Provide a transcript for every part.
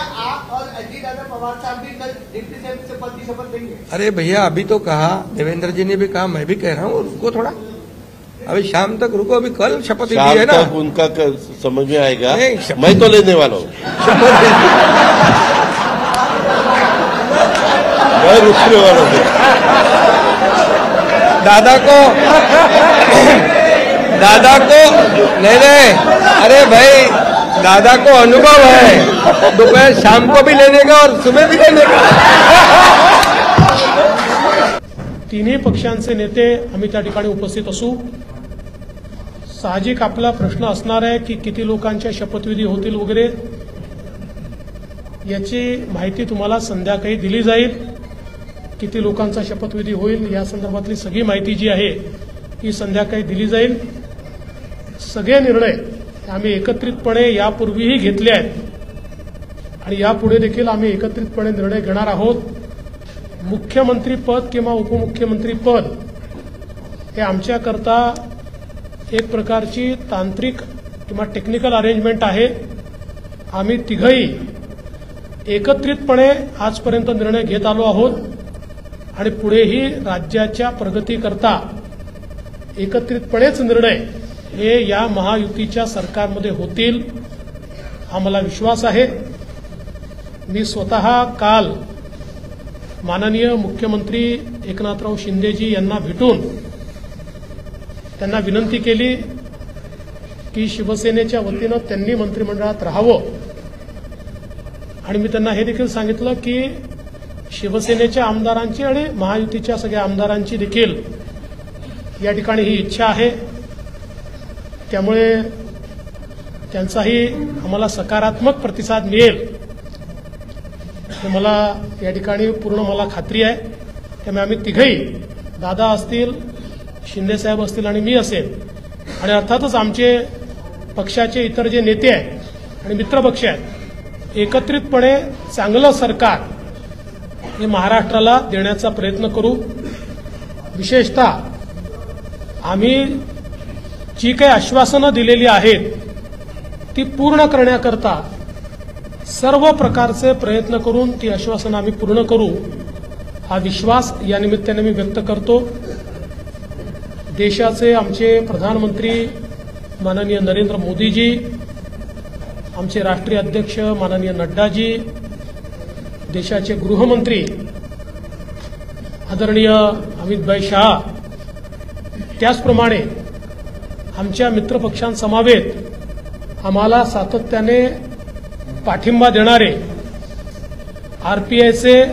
आप और अजीत पवार साहब भी कल डिप्टी सीएम की शपथ लेंगे? अरे भैया, अभी तो कहा, देवेंद्र जी ने भी कहा, मैं भी कह रहा हूँ, रुको थोड़ा, अभी शाम तक रुको, अभी कल शपथ ली है ना। उनका समझ में आएगा, नहीं, मैं तो लेने वाला हूँ, मैं रुकने वाला हूँ। दादा को नहीं, अरे भाई, दादा को अनुभव है, दोपहर शाम को भी लेने का और सुबह भी लेने का। तिन्ही पक्षांचे नेते आम्ही त्या ठिकाणी उपस्थित असू। साहजिक आपला प्रश्न असणार आहे की किती लोकांच्या शपथविधी होतील वगैरे, याची माहिती तुम्हाला संध्याकाळी दिली जाईल। किती लोकांचा शपथविधी होईल या संदर्भातली सगळी माहिती जी आहे ही संध्याकाळी दिली जाईल। सगळे निर्णय आम्ही एकत्रितपणे यापूर्वीही घेतले आहेत आणि यापुढे देखील आम्ही एकत्रितपणे निर्णय घेणार आहोत। मुख्यमंत्री पद किंवा उपमुख्यमंत्री पद हे आमच्याकरता एक प्रकारची तांत्रिक किंवा टेक्निकल अरेंजमेंट आहे। आम्ही तिघही एकत्रितपणे आजपर्यंत निर्णय घेत आलो आहोत आणि पुढेही राज्याच्या प्रगतीकरता एकत्रितपणेच निर्णय हे या महायुतीच्या सरकारमध्ये होतील, हा मला विश्वास आहे। मी स्वतः काल माननीय मुख्यमंत्री एकनाथराव शिंदेजी यांना भेटून त्यांना विनंती केली की शिवसेनेच्या वतीनं त्यांनी मंत्रिमंडळात राहावं आणि मी त्यांना हे देखील सांगितलं की शिवसेनेच्या आमदारांची आणि महायुतीच्या सगळ्या आमदारांची देखील या ठिकाणी ही इच्छा आहे। त्यामुळे त्यांचाही आम्हाला सकारात्मक प्रतिसाद मिळेल हे मला या ठिकाणी पूर्ण मला खात्री आहे। त्यामुळे आम्ही तिघही, दादा असतील, शिंदेसाहेब असतील आणि मी असेल, आणि अर्थातच आमचे पक्षाचे इतर जे नेते आहेत आणि मित्रपक्ष आहेत, एकत्रितपणे चांगलं सरकार हे महाराष्ट्राला देण्याचा प्रयत्न करू। विशेषतः आम्ही जी काही आश्वासनं दिलेली आहेत ती पूर्ण करण्याकरता सर्व प्रकारचे प्रयत्न करून ती आश्वासनं आम्ही पूर्ण करू, हा विश्वास या निमित्ताने मी व्यक्त करतो। देशाचे आमचे प्रधानमंत्री माननीय नरेंद्र मोदीजी, आमचे राष्ट्रीय अध्यक्ष माननीय नड्डाजी, देशाचे गृहमंत्री आदरणीय अमितभाई शाह, त्याचप्रमाणे आमच्या मित्रपक्षांसमवेत आम्हाला सातत्याने पाठिंबा देणारे आरपीआयचे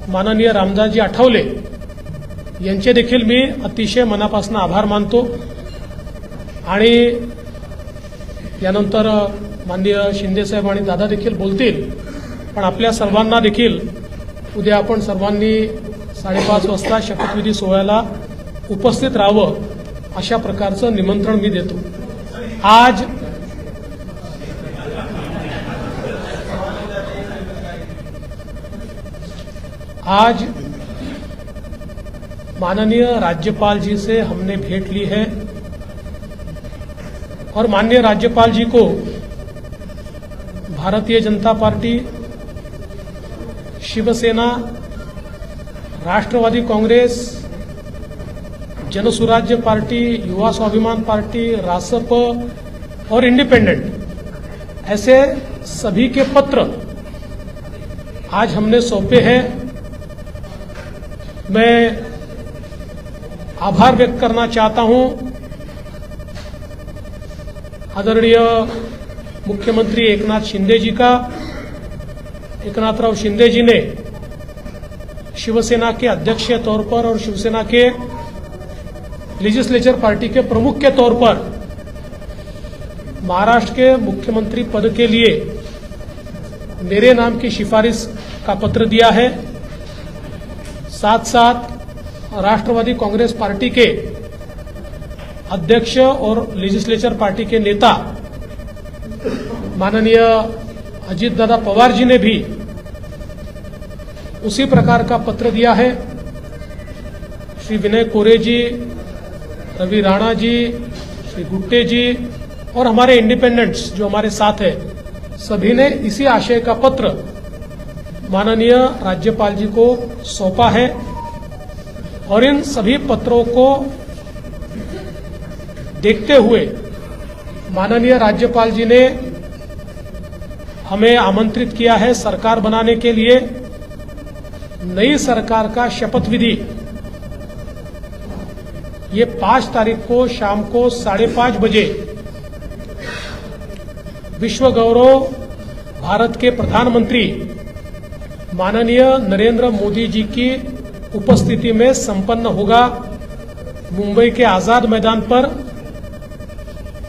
माननीय रामदासजी आठवले यांचे देखील मी अतिशय मनापासून आभार मानतो। आणि यानंतर माननीय शिंदेसाहेब आणि दादा देखील बोलतील, पण आपल्या सर्वांना देखील उद्या आपण सर्वांनी 5:30 वाजता शपथविधी सोहळ्याला उपस्थित राहावं अशा प्रकारचं निमंत्रण मी देतो। आज माननीय राज्यपाल जी से हमने भेंट ली है और माननीय राज्यपाल जी को भारतीय जनता पार्टी, शिवसेना, राष्ट्रवादी कांग्रेस, जनसुराज्य पार्टी, युवा स्वाभिमान पार्टी, रासप और इंडिपेंडेंट, ऐसे सभी के पत्र आज हमने सौंपे हैं। मैं आभार व्यक्त करना चाहता हूं आदरणीय मुख्यमंत्री एकनाथ शिंदे जी का। एकनाथराव शिंदे जी ने शिवसेना के अध्यक्ष के तौर पर और शिवसेना के लेजिस्लेचर पार्टी के प्रमुख के तौर पर महाराष्ट्र के मुख्यमंत्री पद के लिए मेरे नाम की सिफारिश का पत्र दिया है। साथ साथ राष्ट्रवादी कांग्रेस पार्टी के अध्यक्ष और लेजिस्लेचर पार्टी के नेता माननीय अजीत दादा पवार जी ने भी उसी प्रकार का पत्र दिया है। श्री विनय कोरे जी, रवि राणा जी, श्री गुट्टे जी और हमारे इंडिपेंडेंट्स जो हमारे साथ है, सभी ने इसी आशय का पत्र माननीय राज्यपाल जी को सौंपा है और इन सभी पत्रों को देखते हुए माननीय राज्यपाल जी ने हमें आमंत्रित किया है सरकार बनाने के लिए। नई सरकार का शपथ विधि ये 5 तारीख को शाम को 5:30 बजे विश्व गौरव भारत के प्रधानमंत्री माननीय नरेंद्र मोदी जी की उपस्थिति में संपन्न होगा। मुंबई के आजाद मैदान पर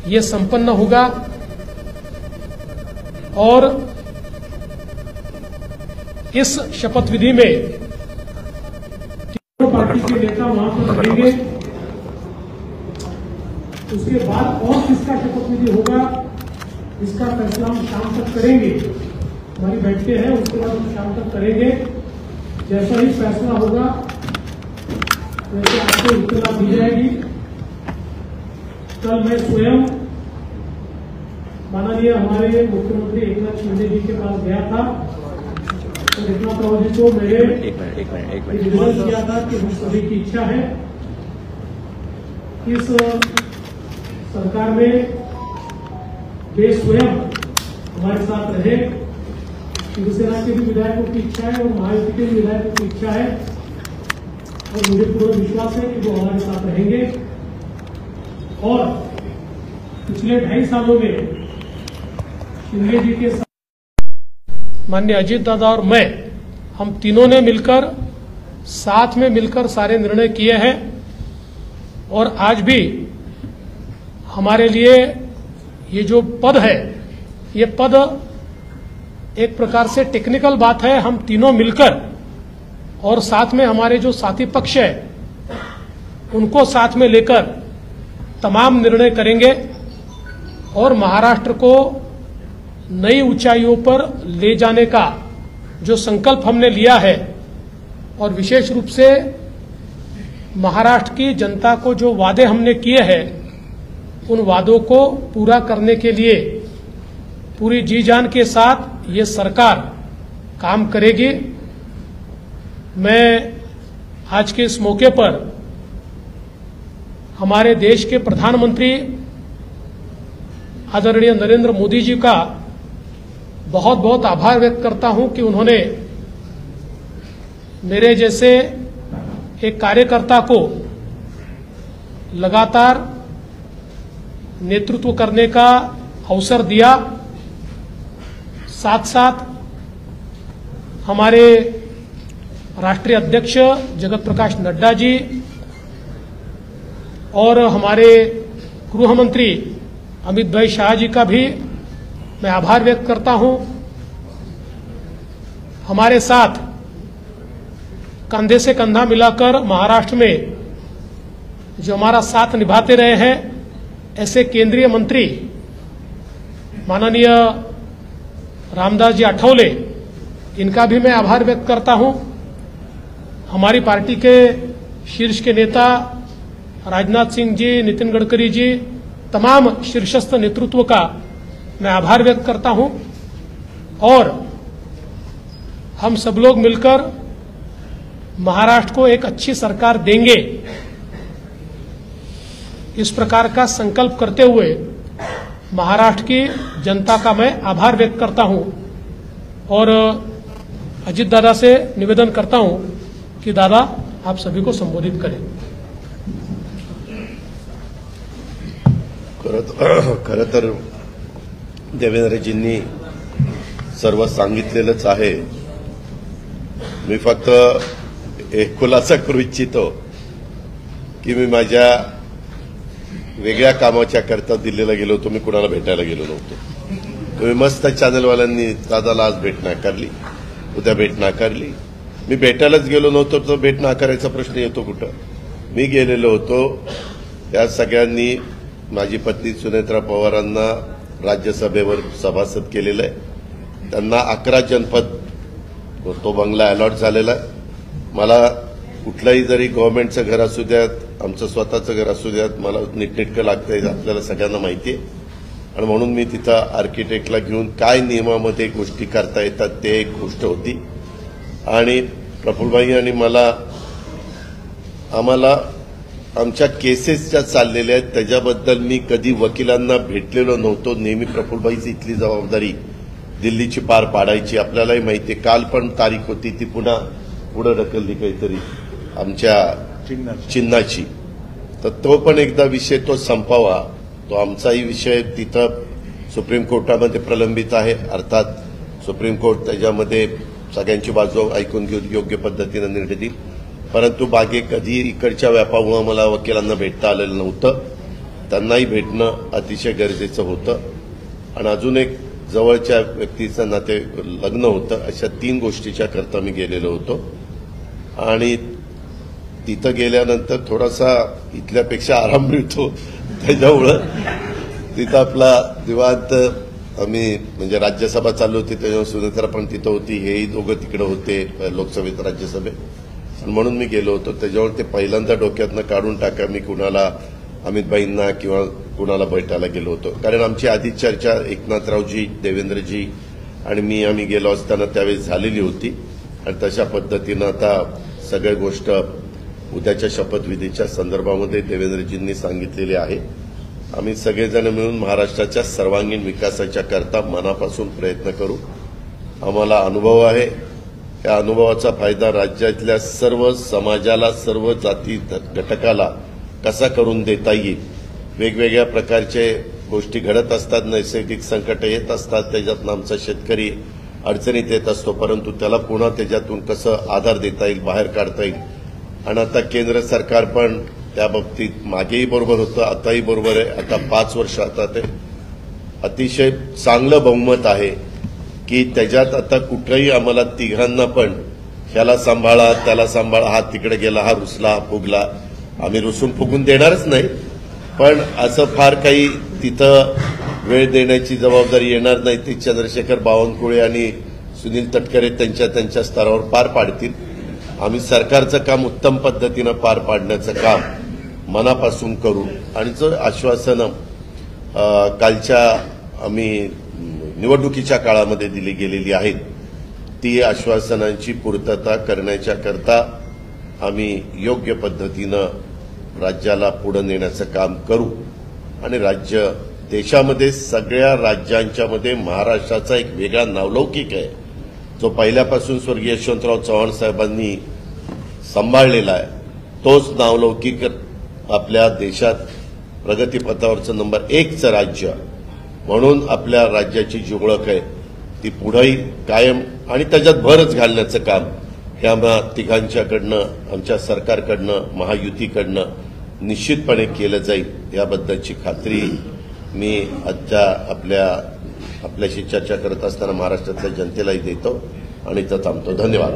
ये संपन्न होगा और इस शपथ विधि में तीनों पार्टी के नेता वहां पर रहेंगे। उसके बाद और किसका शपथ विधि होगा इसका फैसला हम शाम तक करेंगे। हमारी बैठकें हैं, उसके बाद हम शाम तक करेंगे। जैसा ही फैसला होगा वैसे आपको इत्तला दी जाएगी। कल मैं स्वयं माननीय हमारे मुख्यमंत्री एकनाथ शिंदे जी के पास गया था तो एकनाथ राव जी को मैंने निवेदन किया था कि हम सभी की इच्छा है इस सरकार में वे स्वयं हमारे साथ रहे। शिवसेना के भी विधायकों की इच्छा है और महायुति के भी विधायकों की इच्छा है और मुझे पूरा विश्वास है कि वो हमारे साथ रहेंगे। और पिछले 2.5 सालों में शिंदे जी के साथ माननीय अजीत दादा और मैं हम तीनों ने मिलकर साथ में मिलकर सारे निर्णय किए हैं और आज भी हमारे लिए ये जो पद है ये पद एक प्रकार से टेक्निकल बात है। हम तीनों मिलकर और साथ में हमारे जो साथी पक्ष है उनको साथ में लेकर तमाम निर्णय करेंगे और महाराष्ट्र को नई ऊंचाइयों पर ले जाने का जो संकल्प हमने लिया है और विशेष रूप से महाराष्ट्र की जनता को जो वादे हमने किए हैं उन वादों को पूरा करने के लिए पूरी जी जान के साथ ये सरकार काम करेगी। मैं आज के इस मौके पर हमारे देश के प्रधानमंत्री आदरणीय नरेंद्र मोदी जी का बहुत बहुत आभार व्यक्त करता हूं कि उन्होंने मेरे जैसे एक कार्यकर्ता को लगातार नेतृत्व करने का अवसर दिया। साथ साथ हमारे राष्ट्रीय अध्यक्ष जगत प्रकाश नड्डा जी और हमारे गृह मंत्री अमित भाई शाह जी का भी मैं आभार व्यक्त करता हूं। हमारे साथ कंधे से कंधा मिलाकर महाराष्ट्र में जो हमारा साथ निभाते रहे हैं ऐसे केंद्रीय मंत्री माननीय रामदास जी आठवले इनका भी मैं आभार व्यक्त करता हूं। हमारी पार्टी के शीर्ष के नेता राजनाथ सिंह जी, नितिन गडकरी जी, तमाम शीर्षस्थ नेतृत्व का मैं आभार व्यक्त करता हूं और हम सब लोग मिलकर महाराष्ट्र को एक अच्छी सरकार देंगे इस प्रकार का संकल्प करते हुए महाराष्ट्र की जनता का मैं आभार व्यक्त करता हूं और अजीत दादा से निवेदन करता हूं कि दादा आप सभी को संबोधित करें। खरं तर देवेंद्रजींनी सर्व सांगितलेलंच आहे। मी फक्त एक खुलासा करू इच्छितो की मी माझ्या वेगळ्या कामाच्या करता दिल्लीला गेलो होतो। मी कुणाला भेटायला गेलो नव्हतो। तुम्ही मस्त चॅनलवाल्यांनी दादाला आज भेट नाकारली, उद्या भेट नाकारली। मी भेटायलाच गेलो नव्हतो तर भेट नाकारायचा प्रश्न येतो कुठं? मी गेलेलो होतो। या सगळ्यांनी माझी पत्नी सुनेत्रा पवारांना राज्यसभेवर सभासद केलेलं आहे। त्यांना 11 जनपद तो बंगला अलॉट झालेला आहे। मला कुठलंही जरी गव्हर्नमेंटचं घर असू द्यात, आमचं स्वतःचं घर असू द्यात, मला नीटनेटकं लागतंय आपल्याला सगळ्यांना माहिती आहे। आणि म्हणून मी तिथं आर्किटेक्टला घेऊन काय नियमामध्ये गोष्टी करता येतात ते एक गोष्ट होती. आणि प्रफुल्लभाई आणि आम्हाला आमच्या केसेस ज्या चाललेल्या आहेत त्याच्याबद्दल मी कधी वकिलांना भेटलेलो नव्हतो. नेहमी प्रफुल्लभाईची इथली जबाबदारी दिल्लीची पार पाडायची. आपल्यालाही माहिती आहे, काल पण तारीख होती ती पुन्हा पुढे ढकलली काहीतरी आमच्या चिन्हाची. तर तो पण एकदा विषय तो संपावा. तो आमचाही विषय तिथं सुप्रीम कोर्टामध्ये प्रलंबित आहे. अर्थात सुप्रीम कोर्ट त्याच्यामध्ये सगळ्यांची बाजू ऐकून घेऊन योग्य पद्धतीने निर्णय देईल. परंतु बागे कधी इकडच्या व्यापामुळे मला वकिलांना भेटता आलेलं नव्हतं. त्यांनाही भेटणं अतिशय गरजेचं होतं. आणि अजून एक जवळच्या व्यक्तीचं नाते लग्न होतं. अशा 3 गोष्टीच्या करता मी गेलेलो होतो. आणि तिथं गेल्यानंतर थोडासा इथल्यापेक्षा आराम मिळतो. त्याच्यामुळं तिथं आपला निवांत आम्ही म्हणजे राज्यसभा चालू होती त्याच्यावर सुनेत्रा पण तिथं होती. हेही दोघं तिकडे होते लोकसभेत राज्यसभेत. आणि म्हणून मी गेलो होतो. त्याच्यावर ते पहिल्यांदा डोक्यातनं काढून टाका मी कुणाला अमितभाईंना किंवा कुणाला भेटायला गेलो होतो. कारण आमची आधी चर्चा एकनाथरावजी देवेंद्रजी आणि आम्ही गेलो असताना त्यावेळेस झालेली होती. आणि तशा पद्धतीनं आता सगळ्या गोष्ट उद्याच्या शपथविधीच्या संदर्भामध्ये देवेंद्रजींनी सांगितलेली आहे. आम्ही सगळेजण मिळून महाराष्ट्राच्या सर्वांगीण विकासाच्या करता मनापासून प्रयत्न करू. आम्हाला अनुभव आहे. या अनुभवाचा फायदा राज्यातल्या सर्व समाजाला सर्व जाती घटकाला कसा करून देता येईल. वेगवेगळ्या प्रकारचे गोष्टी घडत असतात. नैसर्गिक संकट येत असतात. त्याच्यातून आमचा शेतकरी अडचणीत येत असतो. परंतु त्याला पुन्हा त्याच्यातून कसं आधार देता येईल बाहेर काढता येईल. आणि आता केंद्र सरकार पण त्या बाबतीत मागेही बरोबर होतं आताही बरोबर आहे. आता 5 वर्ष आता ते अतिशय चांगलं बहुमत आहे की त्याच्यात आता कुठेही आम्हाला तिघांना पण ह्याला सांभाळा त्याला सांभाळा हा तिकडे गेला हा रुसला हा फुगला. आम्ही रुसून फुगून देणारच नाही. पण असं फार काही तिथं वेळ देण्याची जबाबदारी येणार नाही. ती चंद्रशेखर बावनकुळे आणि सुनील तटकरे त्यांच्या स्तरावर पार पाडतील. आम्ही सरकारचं काम उत्तम पद्धतीनं पार पाडण्याचं काम मनापासून करू. आणि जो आश्वासनं कालच्या आम्ही निवडणुकीच्या काळामध्ये दिली गेलेली आहेत ती आश्वासनांची पूर्तता करण्याच्या करता आम्ही योग्य पद्धतीनं राज्याला पुढे नेण्याचं काम करू. आणि राज्य देशामध्ये सगळ्या राज्यांच्या मध्ये महाराष्ट्राचा एक वेगळा नावलौकिक आहे जो पहिल्यापासून स्वर्गीय यशवंतराव चव्हाण साहेबांनी सांभाळलेला आहे. तोच नावलौकिक आपल्या देशात प्रगतीपथावरचं नंबर 1चं राज्य म्हणून आपल्या राज्याची जी ओळख आहे ती पुढेही कायम आणि त्याच्यात भरच घालण्याचं काम हे आम्हा तिघांच्याकडनं आमच्या सरकारकडनं महायुतीकडनं निश्चितपणे केलं जाईल. याबद्दलची खात्री मी आजच्या आपल्याशी चर्चा करत असताना महाराष्ट्रातल्या जनतेलाही देतो आणि इथं थांबतो. धन्यवाद.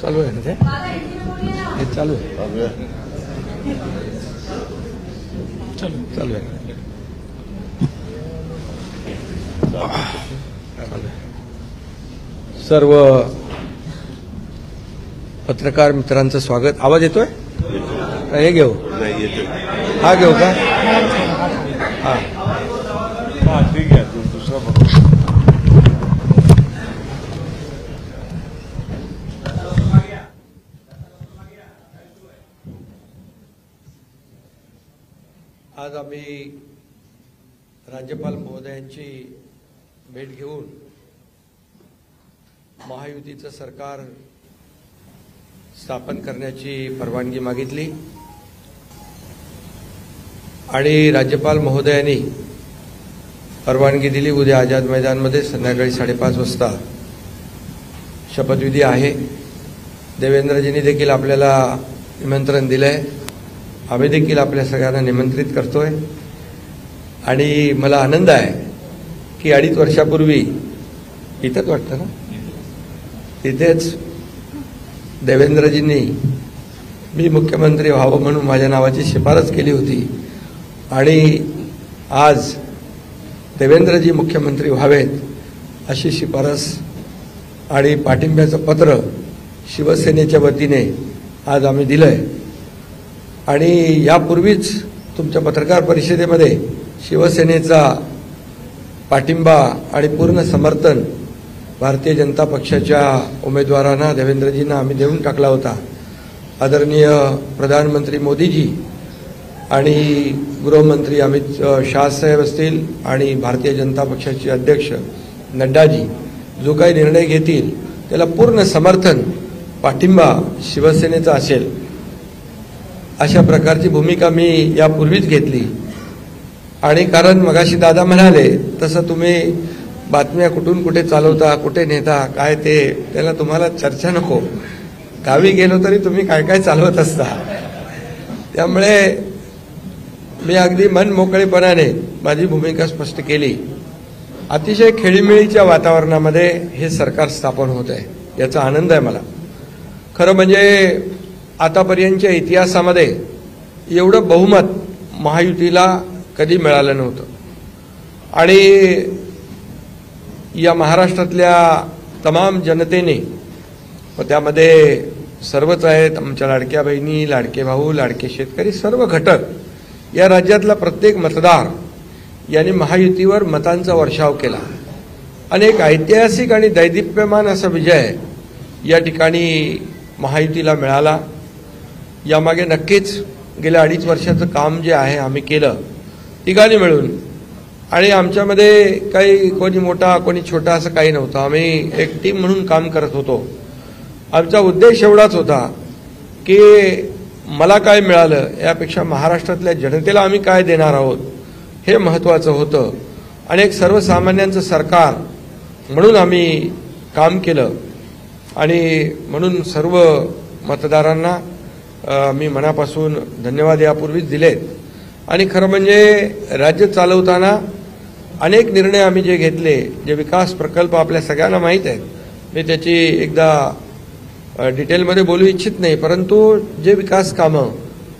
चालू आहे ना ते हे चालू आहे चालू आहे. सर्व पत्रकार मित्रांचं स्वागत. आवाज येतोय हे घेऊ नाही येते हा घेऊ का हा ठीक आहे दुसरा बघू. आज आम्ही राज्यपाल महोदयांची भेट घेऊन महायुतीचं सरकार स्थापन करण्याची परवानगी मागितली आणि राज्यपाल महोदयांनी परवानगी दिली. उद्या आझाद मैदानमध्ये संध्याकाळी 5:30 वाजता शपथविधी आहे. देवेंद्रजींनी देखील आपल्याला निमंत्रण दिलंय. आम्ही देखील आपल्या सगळ्यांना निमंत्रित करतोय. आणि मला आनंद आहे की 2.5 वर्षापूर्वी इथंच वाटतं ना तिथेच देवेंद्रजींनी मी मुख्यमंत्री व्हावं म्हणून माझ्या नावाची शिफारस केली होती. आणि आज देवेंद्रजी मुख्यमंत्री व्हावेत अशी शिफारस आणि पाठिंब्याचं पत्र शिवसेनेच्या वतीने आज आम्ही दिलंय. आणि यापूर्वीच तुमच्या पत्रकार परिषदेमध्ये शिवसेनेचा पाठिंबा आणि पूर्ण समर्थन भारतीय जनता पक्षाच्या उमेदवारांना देवेंद्रजींना आम्ही देऊन टाकला होता. आदरणीय प्रधानमंत्री मोदीजी आणि गृहमंत्री अमित शाह साहेब असतील आणि भारतीय जनता पक्षाचे अध्यक्ष नड्डाजी जो काही निर्णय घेतील त्याला पूर्ण समर्थन पाठिंबा शिवसेनेचा असेल अशा प्रकारची भूमिका मी यापूर्वीच घेतली. आणि कारण मगाशी दादा म्हणाले तसं तुम्ही बातम्या कुठून कुठे चालवता, कुठे नेता, काय ते त्याला तुम्हाला चर्चा नको. गावी गेलो तरी तुम्ही काय काय चालवत असता. त्यामुळे मी अगदी मन मोकळेपणाने माझी भूमिका स्पष्ट केली. अतिशय खेळीमेळीच्या वातावरणामध्ये हे सरकार स्थापन होत आहे याचा आनंद आहे मला. खरं म्हणजे आतापर्यंतच्या इतिहासामध्ये एवढं बहुमत महायुतीला कधी मिळालं नव्हतं. आणि या महाराष्ट्रातल्या तमाम जनतेने व त्यामध्ये सर्वच आहेत, आमच्या लाडक्या बहिणी, लाडके भाऊ, लाडके शेतकरी, सर्व घटक, या राज्यातला प्रत्येक मतदार यांनी महायुतीवर मतांचा वर्षाव केला. आणि एक ऐतिहासिक आणि दैदिप्यमान असा विजय या ठिकाणी महायुतीला मिळाला. यामागे नक्कीच गेल्या 2.5 वर्षाचं काम जे आहे आम्ही केलं तिघांनी मिळून. आणि आमच्यामध्ये काही कोणी मोठा कोणी छोटा असं काही नव्हतं. आम्ही एक टीम म्हणून काम करत होतो. आमचा उद्देश एवढाच होता की मला काय मिळालं यापेक्षा महाराष्ट्रातल्या जनतेला आम्ही काय देणार आहोत हे महत्त्वाचं होतं. आणि एक सर्वसामान्यांचं सरकार म्हणून आम्ही काम केलं. आणि म्हणून सर्व मतदारांना मी मनापासून धन्यवाद यापूर्वीच दिलेत. आणि खरं म्हणजे राज्य चालवताना अनेक निर्णय आम्ही जे घेतले, जे विकास प्रकल्प आपल्या सगळ्यांना माहीत आहेत, मी त्याची एकदा डिटेलमध्ये बोलू इच्छित नाही, परंतु जे विकास कामं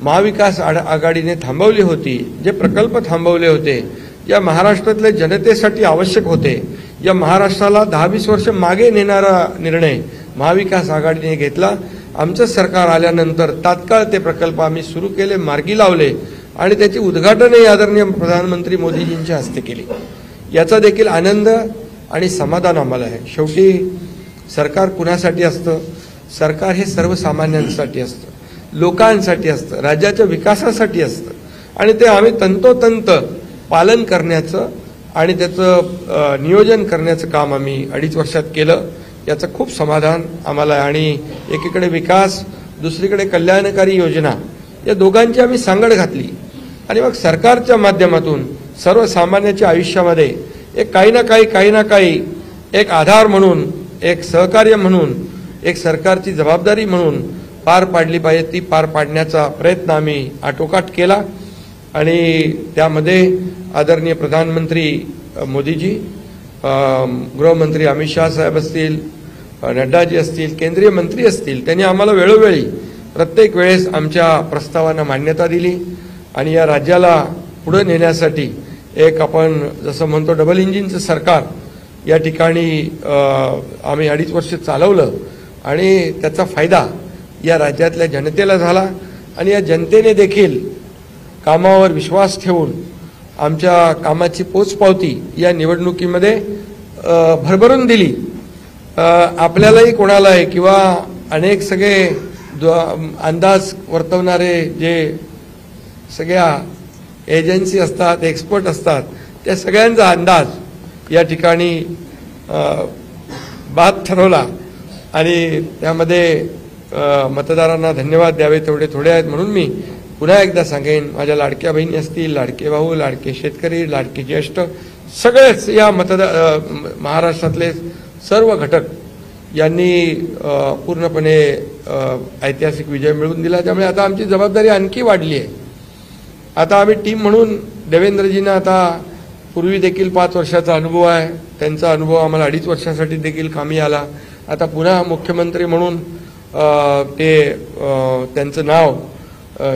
महाविकास आघाडीने थांबवली होती, जे प्रकल्प थांबवले होते, या महाराष्ट्रातल्या जनतेसाठी आवश्यक होते, या महाराष्ट्राला 10-20 वर्ष मागे नेणारा निर्णय महाविकास आघाडीने घेतला. आमचं सरकार आल्यानंतर तात्काळ ते प्रकल्प आम्ही सुरू केले, मार्गी लावले आणि त्याची उद्घाटनही आदरणीय प्रधानमंत्री मोदीजींच्या हस्ते केली. याचा देखील आनंद आणि समाधान आम्हाला आहे. शेवटी सरकार कुणासाठी असतं? सरकार हे सर्वसामान्यांसाठी असतं, लोकांसाठी असतं, राज्याच्या विकासासाठी असतं. आणि ते आम्ही तंतोतंत पालन करण्याचं आणि त्याचं नियोजन करण्याचं काम आम्ही 2.5 वर्षात केलं. याचं खूप समाधान आम्हाला आहे. आणि एकीकडे विकास, दुसरीकडे कल्याणकारी योजना, या दोघांची आम्ही सांगड घातली. आणि मग सरकारच्या माध्यमातून सर्वसामान्याच्या आयुष्यामध्ये एक काही ना काही एक आधार म्हणून, एक सहकार्य म्हणून, एक सरकारची जबाबदारी म्हणून पार पाडली पाहिजे, ती पार पाडण्याचा प्रयत्न आम्ही आटोकाट केला. आणि त्यामध्ये आदरणीय प्रधानमंत्री मोदीजी, गृहमंत्री अमित शाह साहेब असतील, नड्डाजी असतील, केंद्रीय मंत्री असतील, त्यांनी आम्हाला वेळोवेळी प्रत्येक वेळेस आमच्या प्रस्तावांना मान्यता दिली. आणि या राज्याला पुढे नेण्यासाठी एक आपण जसं म्हणतो डबल इंजिनचं सरकार या ठिकाणी आम्ही 2.5 वर्ष चालवलं. आणि त्याचा फायदा या राज्यातल्या जनतेला झाला. आणि या जनतेने देखील कामावर विश्वास ठेवून आमच्या कामाची पोचपावती या निवडणुकीमध्ये भरभरून दिली. आपल्यालाही कोणालाही किंवा अनेक सगळे अंदाज वर्तवणारे जे सगळ्या एजन्सी असतात, एक्सपर्ट असतात, त्या सगळ्यांचा अंदाज या ठिकाणी बाद ठरवला. आणि त्यामध्ये मतदारांना धन्यवाद द्यावे तेवढे थोडे आहेत. म्हणून मी पुन्हा एकदा सांगेन, माझ्या लाडक्या बहिणी असतील, लाडके भाऊ, लाडके शेतकरी, लाडके ज्येष्ठ, सगळेच या महाराष्ट्रातले सर्व घटक यांनी पूर्णपणे ऐतिहासिक विजय मिळवून दिला. त्यामुळे आता आमची जबाबदारी आणखी वाढली आहे. आता आम्ही टीम म्हणून देवेंद्रजींना आता पूर्वी देखील 5 वर्षाचा अनुभव आहे, त्यांचा अनुभव आम्हाला 2.5 वर्षासाठी देखील कामी आला. आता पुन्हा मुख्यमंत्री म्हणून त्यांचं नाव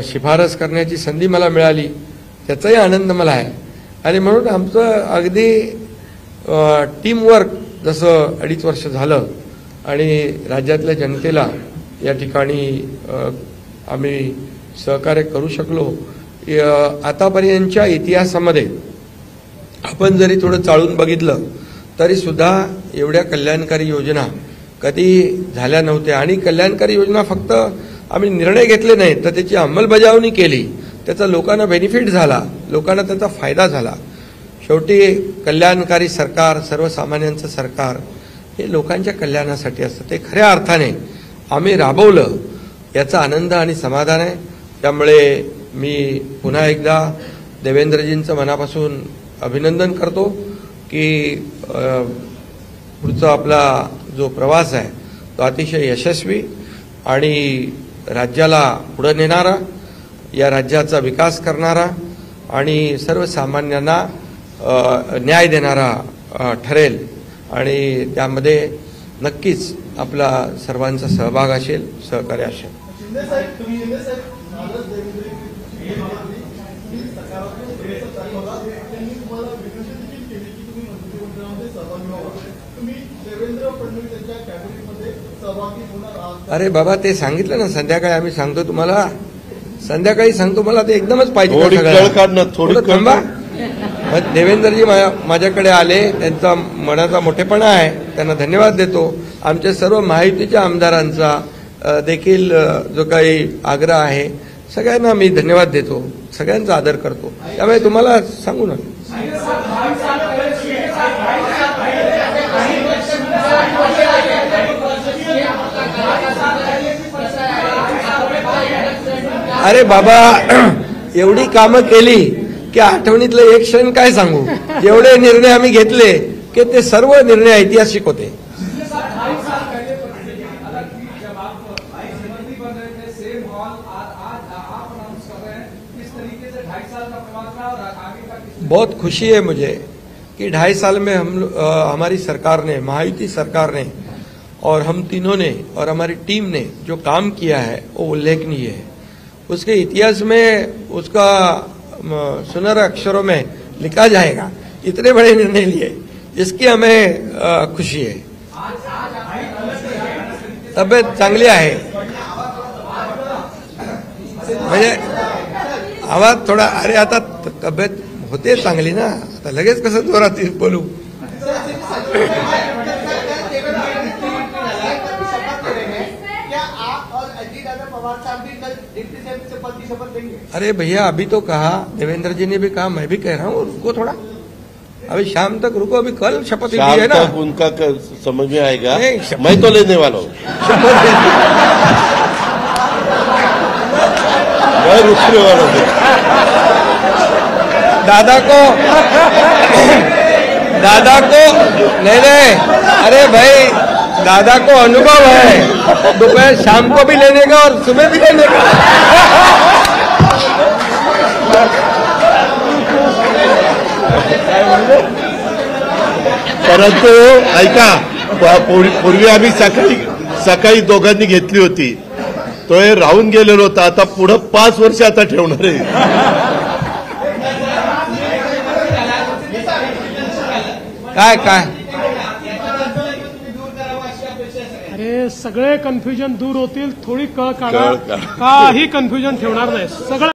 शिफारस करण्याची संधी मला मिळाली, त्याचाही आनंद मला आहे. आणि म्हणून आमचं अगदी टीमवर्क जसं 2.5 वर्ष झालं आणि राज्यातल्या जनतेला या ठिकाणी आम्ही सहकार्य करू शकलो. आतापर्यंतच्या इतिहासामध्ये आपण जरी थोडं चाळून बघितलं तरी सुद्धा एवढ्या कल्याणकारी योजना कधी झाल्या नव्हत्या. आणि कल्याणकारी योजना फक्त आम्ही निर्णय घेतले नाही तर त्याची अंमलबजावणी केली, त्याचा लोकांना बेनिफिट झाला, लोकांना त्याचा फायदा झाला. शेवटी कल्याणकारी सरकार, सर्वसामान्यांचं सरकार हे लोकांच्या कल्याणासाठी असतं. ते खऱ्या अर्थाने आम्ही राबवलं याचा आनंद आणि समाधान आहे. त्यामुळे मी पुन्हा एकदा देवेंद्रजींचं मनापासून अभिनंदन करतो की पुढचा आपला जो प्रवास आहे तो अतिशय यशस्वी आणि राज्याला पुढे नेणारा, या राज्याचा विकास करणारा आणि सर्वसामान्यांना न्याय देणारा ठरेल. आणि त्यामध्ये नक्कीच आपला सर्वांचा सहभाग असेल, सहकार्य असेल. अरे बाबा, ते सांगितलं ना संध्याकाळी, आम्ही सांगतो तुम्हाला, संध्याकाळी सांगतो. मला ते एकदमच पाहिजे. थोडं थांबा. देवेंद्रजी माझ्याकडे आले, त्यांचा मनाचा मोठेपणा आहे, त्यांना धन्यवाद देतो. आमच्या सर्व महायुतीच्या आमदारांचा देखील जो काही आग्रह आहे सगळ्यांना मी धन्यवाद देतो, सगळ्यांचा आदर करतो. त्यामुळे तुम्हाला सांगू ना, अरे बाबा, एवढी कामं केली की आठवणीतलं एक क्षण काय सांगू. एवढे निर्णय आम्ही घेतले की ते सर्व निर्णय ऐतिहासिक होते. बहुत खुशी है मुझे कि 2.5 साल में हमारी सरकार ने, महायुति सरकार ने और हम तीनों ने और हमारी टीम ने जो काम किया है वो उल्लेखनीय है. उसके इतिहास में उसका सुनहरे अक्षरों में लिखा जाएगा. इतने बड़े निर्णय लिए, इसकी हमें खुशी है. तब्येत चांगली आहे. म्हणजे आवाज थोडा, अरे आता तब्येत होते चांगली ना, आता लगेच कसं जोरात बोलू. अरे भैया, अभी तो कहा, देवेंद्र जी ने भी कहा, मैं भी कह रहा हूँ, रुको थोड़ा, अभी शाम तक रुको. अभी कल शपथ ली है ना, उनका समझ में आएगा. मैं तो लेने वाला हूँ, मैं रुकने वाला हूँ. दादा को नहीं, अरे भाई, दादा को अनुभव है दोपहर शाम को भी लेने का और सुबह भी लेने का. परंतु ऐका, पूर्वी आम्ही सकाळी दोघांनी घेतली होती, तो हे राहून गेलेलो होता. आता पुढे 5 वर्ष आता ठेवणार आहे. काय अरे, सगळे कन्फ्युजन दूर होतील. थोडी कळ काढा, काही कन्फ्युजन ठेवणार नाही. सगळं